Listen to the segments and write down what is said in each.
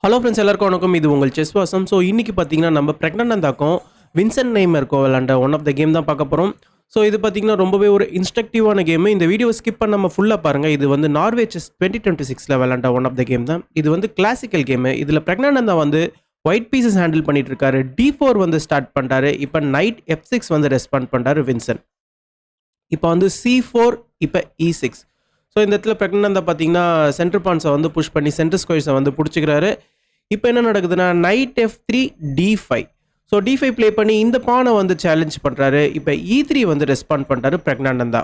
Hello friends எல்லாருக்கும் வணக்கம். இது உங்கள் செஸ் வாசம். ஸோ இன்றைக்கி பார்த்தீங்கன்னா நம்ம பிரக்னண்டாக்கும் வின்சென்ட் நெய்மருக்கும் விளாண்ட ஒன் ஆஃப் த கேம் தான் பார்க்க போகிறோம். ஸோ இது பார்த்தீங்கன்னா ரொம்பவே ஒரு இன்ஸ்ட்ரக்டிவான கேமு. இந்த வீடியோ ஸ்கிப் பண்ணாமல் ஃபுல்லாக பாருங்கள். இது வந்து நார்வே செஸ் 2026 விளாண்ட ஒன் ஆஃப் த கேம் தான். இது வந்து கிளாசிக்கல் கேமு. இதில் பிரக்னண்டா வந்து ஒயிட் பீசஸ் ஹேண்டில் பண்ணிட்டு இருக்காரு. D4 வந்து ஸ்டார்ட் பண்ணுறாரு. இப்போ நைட் F6 வந்து ரெஸ்பாண்ட் பண்ணுறாரு வின்சென்ட். இப்போ வந்து C4, இப்போ E6. ஸோ இந்த இடத்துல பிரக்னண்டா பார்த்தீங்கன்னா சென்டர் பான்ஸை வந்து புஷ் பண்ணி சென்டர் ஸ்கொயர்ஸை வந்து பிடிச்சிக்கிறாரு. இப்போ என்ன நடக்குதுன்னா night F3 D5. So D5 play பண்ணி இந்த பானை வந்து சேலஞ்ச் பண்ணுறாரு. இப்போ E3 வந்து ரெஸ்பாண்ட் பண்ணுறாரு பிரக்னண்டா.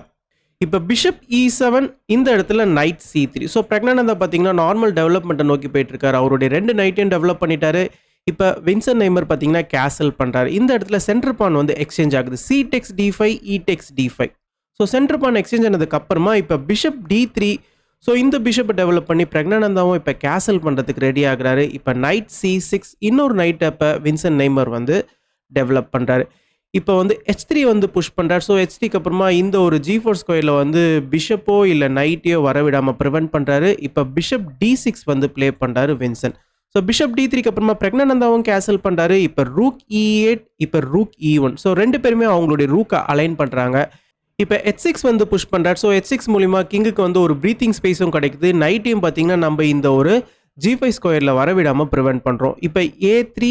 இப்போ பிஷப் E7, இந்த இடத்துல நைட் C3. ஸோ பிரக்னண்டா பார்த்தீங்கன்னா நார்மல் டெவலப்மெண்ட்டை நோக்கி போயிட்டு இருக்காரு. அவருடைய 2 நைட்டையும் டெவலப் பண்ணிட்டாரு. இப்போ வின்சென்ட் நெய்மர் பார்த்தீங்கன்னா கேசல் பண்ணுறாரு. இந்த இடத்துல சென்டர் பான் வந்து எக்ஸ்சேஞ்ச் ஆகுது. C takes D5, E takes D5. So centre pawn exchange ஆனதுக்கு அப்புறமா இப்போ பிஷப் D3. ஸோ இந்த பிஷப்பை டெவலப் பண்ணி பிரக்னண்டாவும் இப்போ கேசல் பண்ணுறதுக்கு ரெடி ஆகுறாரு. இப்போ நைட் C6, இன்னொரு நைட்டை இப்போ வின்சென்ட் நெய்மர் வந்து டெவலப் பண்ணுறாரு. இப்போ வந்து H3 வந்து புஷ் பண்ணுறாரு. ஸோ H3க்கு அப்புறமா இந்த ஒரு G4 ஸ்கொயரில் வந்து பிஷப்போ இல்லை நைட்டையோ வரவிடாமல் ப்ரிவென்ட் பண்ணுறாரு. இப்போ பிஷப் D6 வந்து ப்ளே பண்ணுறாரு வின்சென்ட். ஸோ பிஷப் D3க்கு அப்புறமா பிரக்னண்டாவும் கேசல் பண்ணுறாரு. இப்போ ரூக் E8, இப்போ ரூக் E1. ஸோ ரெண்டு பேருமே அவங்களுடைய ரூக்கை அலைன் பண்ணுறாங்க. இப்போ H6 வந்து புஷ் பண்ணுறாரு. ஸோ H6 மூலிமா கிங்குக்கு வந்து ஒரு ப்ரீத்திங் ஸ்பேஸும் கிடைக்குது. நைட்டையும் பார்த்தீங்கன்னா நம்ம இந்த ஒரு G5 ஸ்கொயரில் வரவிடாமல் ப்ரிவென்ட் பண்ணுறோம். இப்போ A3,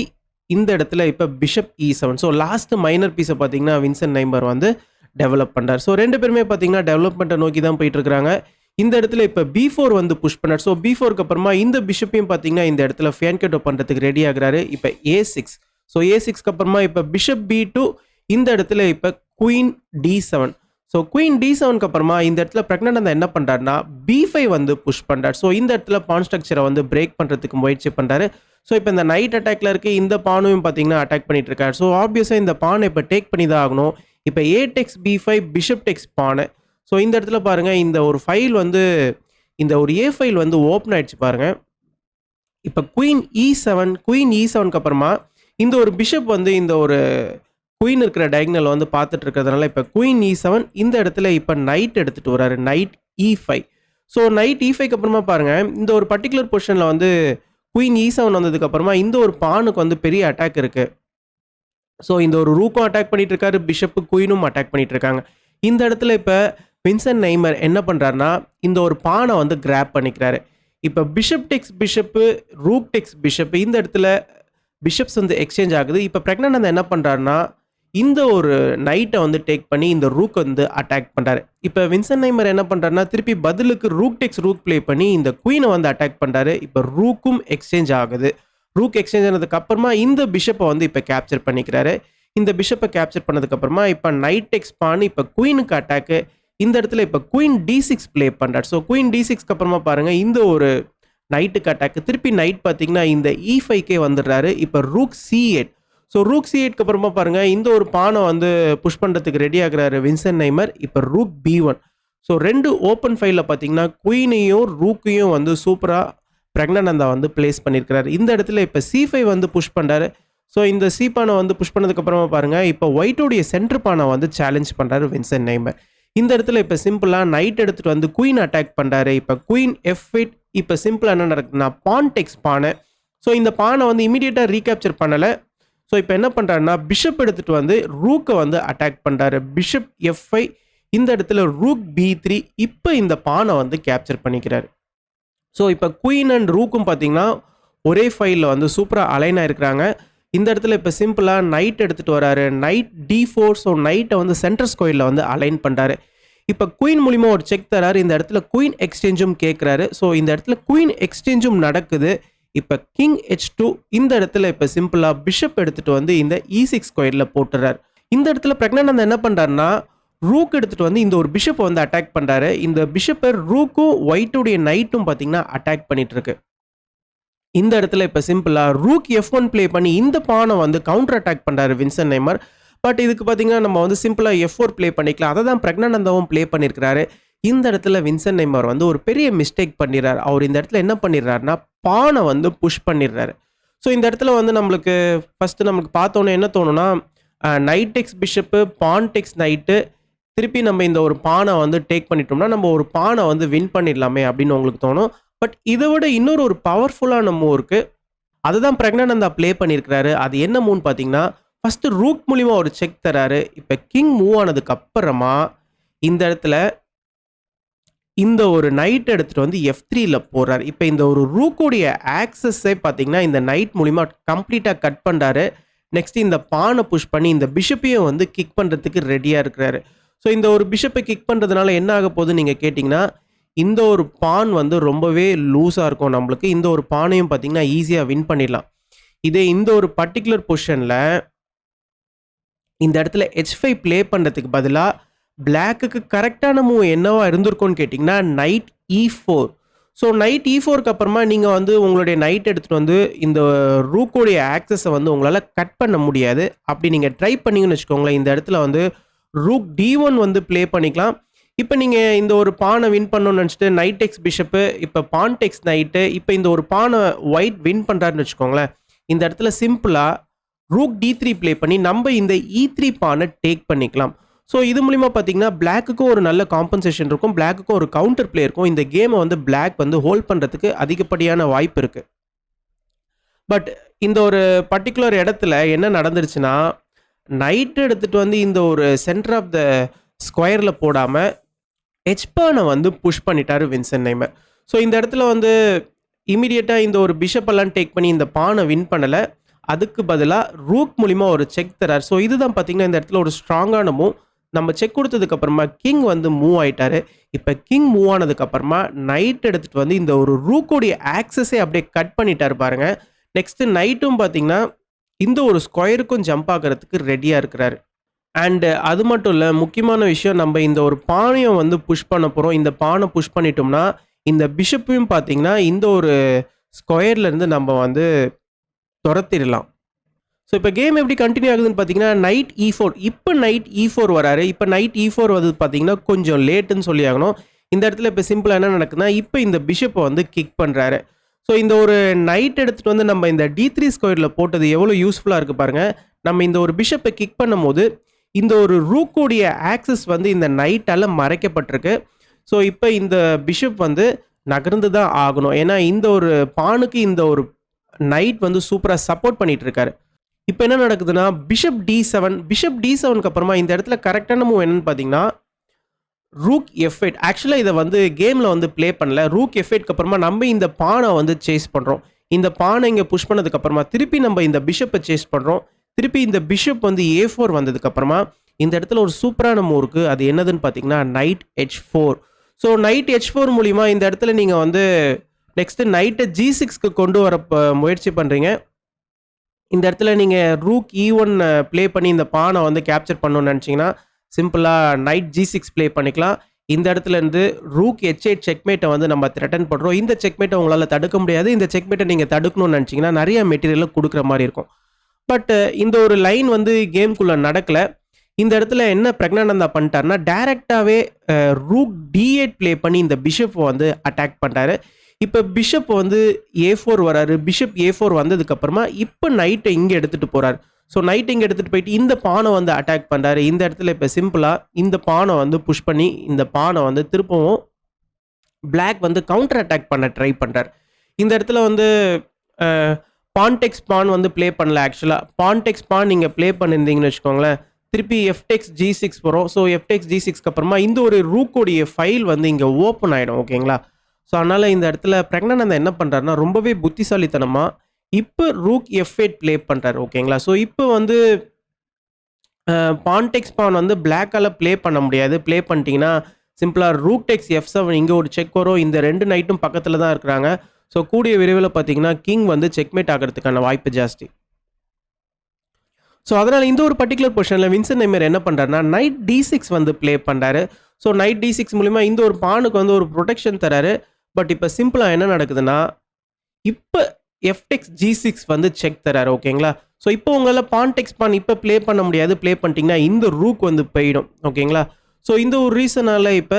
இந்த இடத்துல இப்போ bishop E7. So last minor பீஸை பார்த்தீங்கன்னா வின்சென்ட் நெய்மர் வந்து டெவலப் பண்ணுறாரு. ஸோ ரெண்டு பேருமே பார்த்தீங்கன்னா டெவலப்மெண்ட்டை நோக்கி தான் போயிட்டு இருக்காங்க. இந்த இடத்துல இப்போ B4 வந்து புஷ் பண்ணார். ஸோ B4க்கு அப்புறமா இந்த பிஷப்பையும் பார்த்தீங்கன்னா இந்த இடத்துல ஃபேன்கேட்டோ பண்ணுறதுக்கு ரெடி ஆகுறாரு. இப்போ A6. ஸோ A6க்கு அப்புறமா இப்போ பிஷப் B2, இந்த இடத்துல இப்போ குயின் D7. ஸோ குயின் D7க்கு அப்புறமா இந்த இடத்துல பிரக்னண்டா என்ன பண்ணுறாருன்னா B5 வந்து புஷ் பண்ணுறாரு. ஸோ இந்த இடத்துல பான் ஸ்ட்ரக்சரை வந்து பிரேக் பண்ணுறதுக்கு முயற்சி பண்ணுறாரு. ஸோ இப்போ இந்த நைட் அட்டாக்ல இருக்குது. இந்த பானையும் பார்த்தீங்கன்னா அட்டாக் பண்ணிட்டு இருக்காரு. ஸோ ஆப்வியஸாக இந்த பானை இப்போ டேக் பண்ணி தான் ஆகணும். இப்போ A takes B5, பிஷப் டெக்ஸ் பானை. ஸோ இந்த இடத்துல பாருங்கள், இந்த ஒரு ஃபைல் வந்து இந்த ஒரு A ஃபைல் வந்து ஓப்பன் ஆயிடுச்சு பாருங்கள். இப்போ குயின் E7க்கு அப்புறமா இந்த ஒரு பிஷப் வந்து இந்த ஒரு குயின் இருக்கிற டயகனல் வந்து பார்த்துட்டு இருக்கிறதுனால இப்போ குயின் E7, இந்த இடத்துல இப்போ நைட் எடுத்துகிட்டு வராரு. Night E5. ஸோ நைட் E5க்கு அப்புறமா பாருங்கள், இந்த ஒரு பர்டிகுலர் பொசிஷனில் வந்து குயின் E7 வந்ததுக்கப்புறமா இந்த ஒரு பானுக்கு வந்து பெரிய அட்டாக் இருக்குது. ஸோ இந்த ஒரு ரூக்கும் அட்டாக் பண்ணிட்டு இருக்காரு, பிஷப்பு குயினும் அட்டாக் பண்ணிட்டு இருக்காங்க. இந்த இடத்துல இப்போ வின்சென்ட் நெய்மர் என்ன பண்ணுறாருனா இந்த ஒரு பானை வந்து கிராப் பண்ணிக்கிறாரு. இப்போ பிஷப் டெக்ஸ் பிஷப்பு, ரூக் டெக்ஸ் பிஷப்பு, இந்த இடத்துல பிஷப்ஸ் வந்து எக்ஸ்சேஞ்ச் ஆகுது. இப்போ பிரக்னண்டா என்ன பண்ணுறாருனா இந்த ஒரு நைட்டை வந்து டேக் பண்ணி இந்த ரூக் வந்து அட்டாக் பண்ணுறாரு. இப்போ வின்சென்ட் நெய்மர் என்ன பண்ணுறாருனா திருப்பி பதிலுக்கு ரூக் டெக்ஸ் ரூக் ப்ளே பண்ணி இந்த குயினை வந்து அட்டாக் பண்ணுறாரு. இப்போ ரூக்கும் எக்ஸ்சேஞ்ச் ஆகுது. ரூக் எக்ஸ்சேஞ்ச் ஆனதுக்கு அப்புறமா இந்த பிஷப்பை வந்து இப்போ கேப்சர் பண்ணிக்கிறாரு. இந்த பிஷப்பை கேப்சர் பண்ணதுக்கப்புறமா இப்போ நைட் டெக்ஸ் பான், இப்போ குயினுக்கு அட்டாக்கு. இந்த இடத்துல இப்போ குயின் D6 ப்ளே பண்ணுறாரு. ஸோ குயின் D6க்கு அப்புறமா பாருங்கள், இந்த ஒரு நைட்டுக்கு அட்டாக்கு. திருப்பி நைட் பார்த்தீங்கன்னா இந்த E5கே வந்துடுறாரு. இப்போ ரூக் C8. ஸோ ரூக் C8க்கு அப்புறமா பாருங்கள், இந்த ஒரு பானை வந்து புஷ் பண்ணுறதுக்கு ரெடி ஆகுறாரு வின்சென்ட் நெய்மர். இப்போ ரூக் B1. ஸோ ரெண்டு ஓப்பன் ஃபைலில் பார்த்தீங்கன்னா குயினையும் ரூக்கையும் வந்து சூப்பராக பிரக்னண்டா வந்து பிளேஸ் பண்ணியிருக்கிறாரு. இந்த இடத்துல இப்போ C5 வந்து புஷ் பண்ணுறாரு. ஸோ இந்த C பானை வந்து புஷ் பண்ணதுக்கப்புறமா பாருங்கள், இப்போ ஒயிட்டோடைய சென்டர் பானை வந்து சேலஞ்ச் பண்ணுறாரு வின்சென்ட் நெய்மர். இந்த இடத்துல இப்போ சிம்பிளாக நைட் எடுத்துகிட்டு வந்து குயின் அட்டாக் பண்ணுறாரு. இப்போ குயின் F8. இப்போ சிம்பிளாக என்ன நடக்குதுன்னா பான் டெக்ஸ் பானை. ஸோ இந்த பானை வந்து இமீடியட்டாக ரீகேப்சர் பண்ணலை. ஸோ இப்போ என்ன பண்ணுறாருன்னா பிஷப் எடுத்துகிட்டு வந்து ரூக்கை வந்து அட்டாக் பண்ணுறாரு. பிஷப் F5, இந்த இடத்துல ரூக் B3. இப்போ இந்த பானை வந்து கேப்சர் பண்ணிக்கிறாரு. ஸோ இப்போ குயின் அண்ட் ரூக்கும் பார்த்தீங்கன்னா ஒரே ஃபைலில் வந்து சூப்பராக அலைன் ஆகிருக்கிறாங்க. இந்த இடத்துல இப்போ சிம்பிளாக நைட் எடுத்துகிட்டு வராரு. Night D4. ஸோ நைட்டை வந்து சென்டர் ஸ்கொயரில் வந்து அலைன் பண்ணுறாரு. இப்போ குயின் மூலிமா ஒரு செக் தராரு. இந்த இடத்துல குயின் எக்ஸ்சேஞ்சும் கேட்குறாரு. ஸோ இந்த இடத்துல குயின் எக்ஸ்சேஞ்சும் நடக்குது. இப்போ கிங் H2, இந்த இடத்துல இப்போ சிம்பிளாக பிஷப் எடுத்துகிட்டு வந்து இந்த E6 ஸ்கொயரில் போட்டுறாரு. இந்த இடத்துல பிரக்னண்டா என்ன பண்ணுறாருனா ரூக் எடுத்துகிட்டு வந்து இந்த ஒரு பிஷப்பை வந்து அட்டாக் பண்ணுறாரு. இந்த பிஷப்பை ரூக்கும் ஒயிட்டுடைய நைட்டும் பார்த்தீங்கன்னா அட்டாக் பண்ணிட்டு இருக்கு. இந்த இடத்துல இப்போ சிம்பிளாக ரூக் F1 ப்ளே பண்ணி இந்த பானை வந்து கவுண்டர் அட்டாக் பண்ணுறாரு வின்சென்ட் நெய்மர். பட் இதுக்கு பார்த்தீங்கன்னா நம்ம வந்து சிம்பிளாக F4 ப்ளே பண்ணிக்கலாம். அதை தான் பிரக்னண்டாவும் ப்ளே பண்ணியிருக்கிறாரு. இந்த இடத்துல வின்சென்ட் நெய்மர் வந்து ஒரு பெரிய மிஸ்டேக் பண்ணிடுறாரு. அவர் இந்த இடத்துல என்ன பண்ணிடுறாருனா பானை வந்து புஷ் பண்ணிடுறாரு. ஸோ இந்த இடத்துல வந்து நம்மளுக்கு ஃபஸ்ட்டு நமக்கு பார்த்தோன்னே என்ன தோணுன்னா நைட் டெக்ஸ் பிஷப்பு, பான் டெக்ஸ் நைட்டு, திருப்பி நம்ம இந்த ஒரு பானை வந்து டேக் பண்ணிட்டோம்னா நம்ம ஒரு பானை வந்து வின் பண்ணிடலாமே அப்படின்னு உங்களுக்கு தோணும். பட் இதை விட இன்னொரு ஒரு பவர்ஃபுல்லான மூவ் இருக்குது. அதுதான் பிரக்னானந்தா ப்ளே பண்ணியிருக்கிறாரு. அது என்ன மூவ்னு பார்த்தீங்கன்னா, ஃபர்ஸ்ட்டு ரூக் மூலியமா ஒரு செக் தராரு. இப்ப கிங் மூவ் ஆனதுக்கு அப்புறமா, இந்த இடத்துல இந்த ஒரு நைட் எடுத்துட்டு வந்து F3ல போடுறாரு. இப்ப இந்த ஒரு ரூக்குடைய ஆக்சஸே பார்த்தீங்கன்னா, இந்த நைட் மூலியமா கம்ப்ளீட்டா கட் பண்றாரு. நெக்ஸ்ட் இந்த பான புஷ் பண்ணி இந்த பிஷப்பையும் வந்து கிக் பண்றதுக்கு ரெடியா இருக்கிறாரு. ஸோ இந்த ஒரு பிஷப்பை கிக் பண்றதுனால என்ன ஆக போகுதுன்னு நீங்க கேட்டீங்கன்னா, இந்த ஒரு பான் வந்து ரொம்பவே லூஸா இருக்கும் நம்மளுக்கு. இந்த ஒரு பானையும் பார்த்தீங்கன்னா, ஈஸியா வின் பண்ணிடலாம். இதே இந்த ஒரு பர்ட்டிகுலர் பொசிஷன்ல இந்த இடத்துல H5 ப்ளே பண்றதுக்கு பதிலா, பிளாக்குக்கு கரெக்ட்டான மூவ் என்னவா இருந்திருக்கும்னு கேட்டீங்கன்னா, நைட் E4. ஸோ நைட் E4க்கு அப்புறமா நீங்க வந்து உங்களுடைய நைட் எடுத்துட்டு வந்து இந்த ரூக்குடைய ஆக்சஸ வந்து உங்களால கட் பண்ண முடியாது. அப்படி நீங்க ட்ரை பண்ணீங்கன்னு வச்சுக்கோங்களேன், இந்த இடத்துல வந்து ரூக் D1 வந்து ப்ளே பண்ணிக்கலாம். இப்ப நீங்க இந்த ஒரு பான வின் பண்ணணும்னு நினைச்சுட்டு நைட் டெக்ஸ் பிஷப்பு, இப்ப பான் டெக்ஸ் நைட்டு, இப்ப இந்த ஒரு பான ஒயிட் வின் பண்றாருன்னு வச்சுக்கோங்களேன். இந்த இடத்துல சிம்பிளா ரூக் D3 ப்ளே பண்ணி நம்ம இந்த E3 பான டேக் பண்ணிக்கலாம். ஸோ இது மூலியமா பார்த்தீங்கன்னா, பிளாக்குக்கும் ஒரு நல்ல காம்பன்சேஷன் இருக்கும். பிளாக்குக்கும் ஒரு கவுண்டர் ப்ளே இருக்கும். இந்த கேம வந்து பிளாக் வந்து ஹோல்ட் பண்றதுக்கு அதிகப்படியான வாய்ப்பு இருக்கு. பட் இந்த ஒரு பர்ட்டிகுலர் இடத்துல என்ன நடந்துருச்சுன்னா, நைட் எடுத்துட்டு வந்து இந்த ஒரு சென்டர் ஆஃப் த ஸ்கொயர்ல போடாம, பான வந்து புஷ் பண்ணிட்டாரு வின்சென்ட் நெய்மர். ஸோ இந்த இடத்துல வந்து இமிடியேட்டா இந்த ஒரு பிஷப் எல்லாம் டேக் பண்ணி இந்த பான வின் பண்ணல. அதுக்கு பதிலா ரூக் மூலியமா ஒரு செக் தரார். ஸோ இதுதான் பார்த்தீங்கன்னா, இந்த இடத்துல ஒரு ஸ்ட்ராங்கான மூவ். நம்ம செக் குடுத்ததுக்கு அப்புறமா கிங் வந்து மூவ் ஆயிட்டாரு. இப்ப கிங் மூவ் ஆனதுக்கு அப்புறமா நைட் எடுத்துட்டு வந்து இந்த ஒரு ரூக்குடைய ஆக்சஸே அப்படியே கட் பண்ணிட்டாரு பாருங்க. நெக்ஸ்ட் நைட்டும் பார்த்தீங்கன்னா, இந்த ஒரு ஸ்கொயருக்கும் ஜம்ப் ஆகுறதுக்கு ரெடியா இருக்கிறாரு. அண்ட் அது மட்டும் இல்ல, முக்கியமான விஷயம் நம்ம இந்த ஒரு பானையும் வந்து புஷ் பண்ண போறோம். இந்த பான புஷ் பண்ணிட்டோம்னா, இந்த பிஷப்பையும் பார்த்தீங்கன்னா, இந்த ஒரு ஸ்கொயர்ல இருந்து நம்ம வந்து தொரத்திடலாம். ஸோ இப்போ கேம் எப்படி கண்டினியூ ஆகுதுன்னு பார்த்தீங்கன்னா, நைட் E4 இப்போ நைட் E4 வராரு. இப்போ நைட் E4 வந்து பார்த்தீங்கன்னா, கொஞ்சம் லேட்டுன்னு சொல்லி ஆகணும். இந்த இடத்துல இப்போ சிம்பிளா என்ன நடக்குதுன்னா, இப்போ இந்த பிஷப்பை வந்து கிக் பண்றாரு. ஸோ இந்த ஒரு நைட் எடுத்துட்டு வந்து நம்ம இந்த D3 ஸ்கொயர்ல போட்டது எவ்வளோ யூஸ்ஃபுல்லா இருக்கு பாருங்க. நம்ம இந்த ஒரு பிஷப்பை கிக் பண்ணும்போது, இந்த ஒரு ரூக்குடைய ஆக்சஸ் வந்து இந்த நைட்டால மறைக்கப்பட்டிருக்கு. ஸோ இப்போ இந்த பிஷப் வந்து நகர்ந்து தான் ஆகணும். ஏன்னா இந்த ஒரு பானுக்கு இந்த ஒரு நைட் வந்து சூப்பரா சப்போர்ட் பண்ணிட்டு இருக்காரு. இப்போ என்ன நடக்குதுன்னா, பிஷப் D7க்கு அப்புறமா இந்த இடத்துல கரெக்டான மூவ் என்னன்னு பார்த்தீங்கன்னா, ரூக் F8. ஆக்சுவலா இத வந்து கேம்ல வந்து ப்ளே பண்ணல. ரூக் F8க்கு அப்புறமா நம்ம இந்த பான வந்து சேஸ் பண்றோம். இந்த பான இங்க புஷ் பண்ணதுக்கு அப்புறமா திருப்பி நம்ம இந்த பிஷப்ப சேஸ் பண்றோம். திருப்பி இந்த பிஷப் வந்து A4 வந்ததுக்கு அப்புறமா இந்த இடத்துல ஒரு சூப்பரான மூவ் இருக்கு. அது என்னதுன்னு பார்த்தீங்கன்னா, night H4. So night H4 மூலியமா இந்த இடத்துல நீங்க வந்து நெக்ஸ்ட் நைட்ட G6க்கு கொண்டு வர முயற்சி பண்றீங்க. இந்த இடத்துல நீங்க ரூக் E1 ப்ளே பண்ணி இந்த பான வந்து கேப்சர் பண்ணணும்னு நினைச்சீங்கன்னா, சிம்பிளா நைட் G6 ப்ளே பண்ணிக்கலாம். இந்த இடத்துல இருந்து ரூக் H8 செக்மேட்ட வந்து நம்ம த்ரெட்டன் பண்றோம். இந்த செக்மேட்ட உங்களால தடுக்க முடியாது. இந்த செக்மேட்ட நீங்க தடுக்கணும்னு நினைச்சீங்கன்னா, நிறைய மெட்டீரியல குடுக்குற மாரி இருக்கும். பட் இந்த ஒரு லைன் வந்து கேம்க்குள்ள நடக்கல. இந்த இடத்துல என்ன பிரக்னானந்தா பண்ணிட்டாருன்னா, டைரக்ட்டாவே ரூக் D8 ப்ளே பண்ணி இந்த பிஷப் வந்து அட்டாக் பண்றாரு. இப்ப பிஷப் வந்து A4 வராரு. பிஷப் A4 வந்ததுக்கு அப்புறமா இப்ப நைட்ட இங்க எடுத்துட்டு போறாரு. ஸோ நைட் இங்க எடுத்துட்டு போயிட்டு இந்த பான வந்து அட்டாக் பண்றாரு. இந்த இடத்துல இப்ப சிம்பிளா இந்த பான வந்து புஷ் பண்ணி இந்த பான வந்து திருப்பவும் பிளாக் வந்து கவுண்டர் அட்டாக் பண்ண ட்ரை பண்றாரு. இந்த இடத்துல வந்து அ பான் டெக்ஸ் பான் வந்து ப்ளே பண்ணல ஆக்சுவலா. பான் டெக்ஸ் பான் நீங்க ப்ளே பண்ணியிருந்தீங்கன்னு வச்சுக்கோங்களேன், திருப்பி F டெக்ஸ் G6 வரும். ஸோ F டெக்ஸ் G6க்கு அப்புறமா இந்த ஒரு ரூக்குடைய ஃபைல் வந்து இங்க ஓப்பன் ஆயிடும். ஓகேங்களா? ஸோ அதனால இந்த இடத்துல பிரக்னானந்தா என்ன பண்றாருன்னா, ரொம்பவே புத்திசாலித்தனமா இப்ப ரூக் F8 ப்ளே பண்றாரு. ஓகேங்களா? ஸோ இப்போ வந்து பான் டெக்ஸ் பான் வந்து பிளாக்கால ப்ளே பண்ண முடியாது. ப்ளே பண்ணிட்டீங்கன்னா, சிம்பிளா ரூக் டெக்ஸ் F7 இங்க ஒரு செக் வரும். இந்த 2 நைட்டும் பக்கத்துல தான் இருக்கிறாங்க. ஸோ கூடிய விரைவில பார்த்தீங்கன்னா, கிங் வந்து செக்மேட் ஆகுறதுக்கான வாய்ப்பு ஜாஸ்தி. ஸோ அதனால இந்த ஒரு பர்ட்டிகுலர் பொசிஷன்ல வின்சென்ட் நெய்மர் என்ன பண்றாருன்னா, நைட் D6 வந்து ப்ளே பண்றாரு. ஸோ நைட் D6 மூலியமா இந்த ஒரு பானுக்கு வந்து ஒரு புரொடெக்ஷன் தராரு. பட் இப்ப சிம்பிளா என்ன நடக்குதுன்னா, இப்ப F டெக்ஸ் G6 வந்து செக் தராரு. ஓகேங்களா? ஸோ இப்போ உங்களால பான் டெக்ஸ் பான் இப்ப ப்ளே பண்ண முடியாது. ப்ளே பண்ணிட்டீங்கன்னா இந்த ரூக் வந்து போயிடும். ஓகேங்களா? ஸோ இந்த ஒரு ரீசனால இப்ப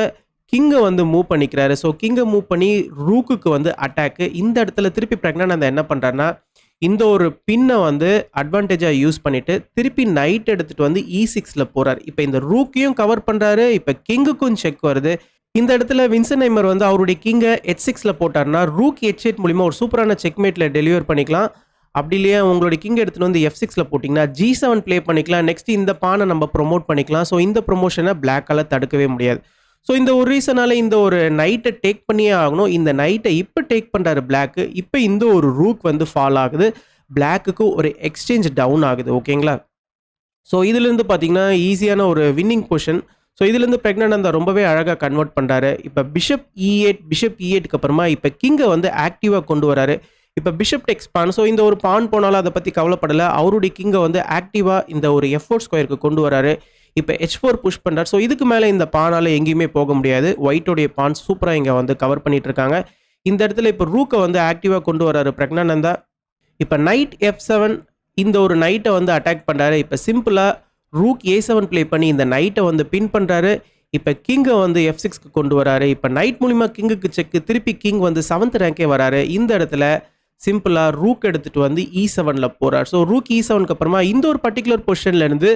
கிங்க வந்து மூவ் பண்ணிக்கிறாரு. ஸோ கிங்க மூவ் பண்ணி ரூக்குக்கு வந்து அட்டாக். இந்த இடத்துல திருப்பி பிரக்னானந்தா என்ன பண்றாருன்னா, இந்த ஒரு பின்ன வந்து அட்வான்டேஜா யூஸ் பண்ணிட்டு திருப்பி நைட் எடுத்துட்டு வந்து E6ல போறாரு. இப்ப இந்த ரூக்கையும் கவர் பண்றாரு. இப்ப கிங்குக்கும் செக் வருது. இந்த இடத்துல வின்சென்ட் நெய்மர் வந்து அவருடைய கிங்க H6ல போட்டாருன்னா, ரூக் H8 மூலியமா ஒரு சூப்பரான செக்மேட்ல டெலிவர் பண்ணிக்கலாம். அப்படி இல்லையா உங்களுடைய கிங் எடுத்துகிட்டு வந்து F6ல போட்டிங்கன்னா G7 ப்ளே பண்ணிக்கலாம். நெக்ஸ்ட் இந்த பானை நம்ம ப்ரொமோட் பண்ணிக்கலாம். ஸோ இந்த ப்ரொமோஷனை பிளாக்கால் தடுக்கவே முடியாது. ஸோ இந்த ஒரு ரீசனால இந்த ஒரு நைட்டை டேக் பண்ணியே ஆகணும். இந்த நைட்டை இப்போ டேக் பண்ணுறாரு பிளாக்கு. இப்போ இந்த ஒரு ரூக் வந்து ஃபால் ஆகுது. பிளாக்குக்கு ஒரு எக்ஸ்சேஞ்ச் டவுன் ஆகுது. ஓகேங்களா? ஸோ இதுலேருந்து பார்த்தீங்கன்னா ஈஸியான ஒரு வின்னிங் பொசிஷன். ஸோ இதுலேருந்து பிரக்னானந்தா ரொம்பவே அழகாக கன்வெர்ட் பண்ணுறாரு. இப்போ பிஷப் E8க்கு அப்புறமா இப்போ கிங்கை வந்து ஆக்டிவாக கொண்டு வராரு. இப்போ பிஷப் டெக்ஸ் பான். ஸோ இந்த ஒரு பான் போனாலும் அதை பற்றி கவலைப்படலை. அவருடைய கிங்கை வந்து ஆக்டிவாக இந்த ஒரு F4 ஸ்கொயருக்கு கொண்டு வராரு. இப்போ H4 புஷ் பண்ணுறாரு. ஸோ இதுக்கு மேலே இந்த பானால் எங்கேயுமே போக முடியாது. ஒயிட்டோடைய பான் சூப்பராக இங்கே வந்து கவர் பண்ணிட்டு இருக்காங்க. இந்த இடத்துல இப்போ ரூக்கை வந்து ஆக்டிவாக கொண்டு வராரு பிரக்னானந்தா. இப்போ நைட் F7 இந்த ஒரு நைட்டை வந்து அட்டாக் பண்ணுறாரு. இப்போ சிம்பிளாக ரூக் A7 ப்ளே பண்ணி இந்த நைட்டை வந்து பின் பண்ணுறாரு. இப்போ கிங்கை வந்து F6க்கு கொண்டு வராரு. இப்போ நைட் மூலிமா கிங்குக்கு செக்கு. திருப்பி கிங் வந்து 7th ரேங்கே வராரு. இந்த இடத்துல சிம்பிளாக ரூக் எடுத்துகிட்டு வந்து E7ல் போகிறார். ஸோ ரூக் E7க்கு அப்புறமா இந்த ஒரு பர்டிகுலர் பொசிஷன்லேருந்து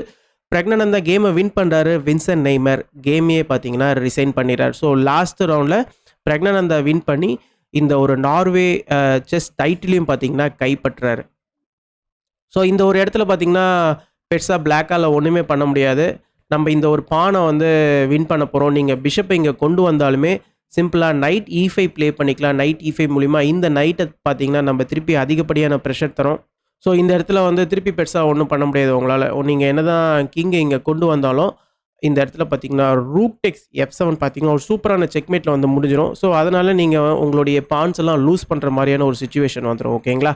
பிரக்னானந்தா கேமை வின் பண்ணுறாரு. வின்சென்ட் நெய்மர் கேமையே பார்த்தீங்கன்னா ரிசைன் பண்ணிடுறார். ஸோ லாஸ்ட் ரவுண்டில் பிரக்னானந்தா வின் பண்ணி இந்த ஒரு நார்வே செஸ் டைட்டிலையும் பார்த்தீங்கன்னா கைப்பற்றுறாரு. ஸோ இந்த ஒரு இடத்துல பார்த்தீங்கன்னா பெருசாக பிளாக்கால் ஒன்றுமே பண்ண முடியாது. நம்ம இந்த ஒரு பானை வந்து வின் பண்ண போகிறோம். நீங்கள் பிஷப்பை இங்கே கொண்டு வந்தாலுமே சிம்பிளாக நைட் E5 ப்ளே பண்ணிக்கலாம். நைட் E5 மூலிமா இந்த நைட்டை பார்த்தீங்கன்னா நம்ம திருப்பி அதிகப்படியான ப்ரெஷர் தரோம். ஸோ இந்த இடத்துல வந்து திருப்பி பெருசாக ஒன்றும் பண்ண முடியாது உங்களால். நீங்கள் என்ன தான் கிங்கை இங்கே கொண்டு வந்தாலும் இந்த இடத்துல பார்த்தீங்கன்னா ரூக் டெக்ஸ் F7 பார்த்தீங்கன்னா ஒரு சூப்பரான செக்மேட்டில் வந்து முடிஞ்சிடும். ஸோ அதனால் நீங்கள் உங்களுடைய பான்ஸ் எல்லாம் லூஸ் பண்ணுற மாதிரியான ஒரு சிச்சுவேஷன் வந்துடும். ஓகேங்களா?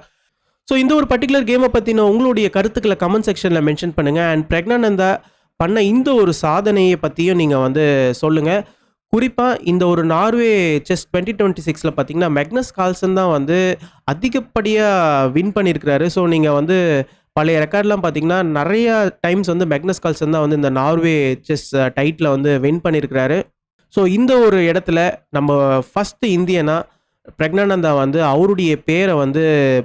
ஸோ இந்த ஒரு பர்டிகுலர் கேமை பற்றின உங்களுடைய கருத்துக்களை கமெண்ட் செக்ஷனில் மென்ஷன் பண்ணுங்கள். அண்ட் பிரக்னானந்தா பண்ண இந்த ஒரு சாதனையை பற்றியும் நீங்கள் வந்து சொல்லுங்கள். குறிப்பாக இந்த ஒரு நார்வே செஸ் 2026ல் பார்த்தீங்கன்னா மேக்னஸ் கால்சன் தான் வந்து அதிகப்படியாக வின் பண்ணியிருக்கிறாரு. ஸோ நீங்கள் வந்து பழைய ரெக்கார்ட்லாம் பார்த்தீங்கன்னா நிறையா டைம்ஸ் வந்து மேக்னஸ் கால்சன் தான் வந்து இந்த நார்வே செஸ் டைட்டில் வந்து வின் பண்ணியிருக்கிறாரு. ஸோ இந்த ஒரு இடத்துல நம்ம ஃபஸ்ட்டு இந்தியனா பிரக்னானந்தா வந்து அவருடைய பேரை வந்து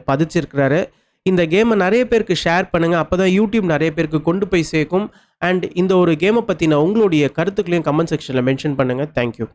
பதிச்சிருக்கிறாரு. இந்த கேமை நிறைய பேருக்கு ஷேர் பண்ணுங்கள். அப்போ தான் யூடியூப் நிறைய பேருக்கு கொண்டு போய் சேர்க்கும். அண்ட் இந்த ஒரு கேமை பற்றின உங்களுடைய கருத்துக்களையும் கமெண்ட் செக்ஷனில் மென்ஷன் பண்ணுங்கள். தேங்க்யூ.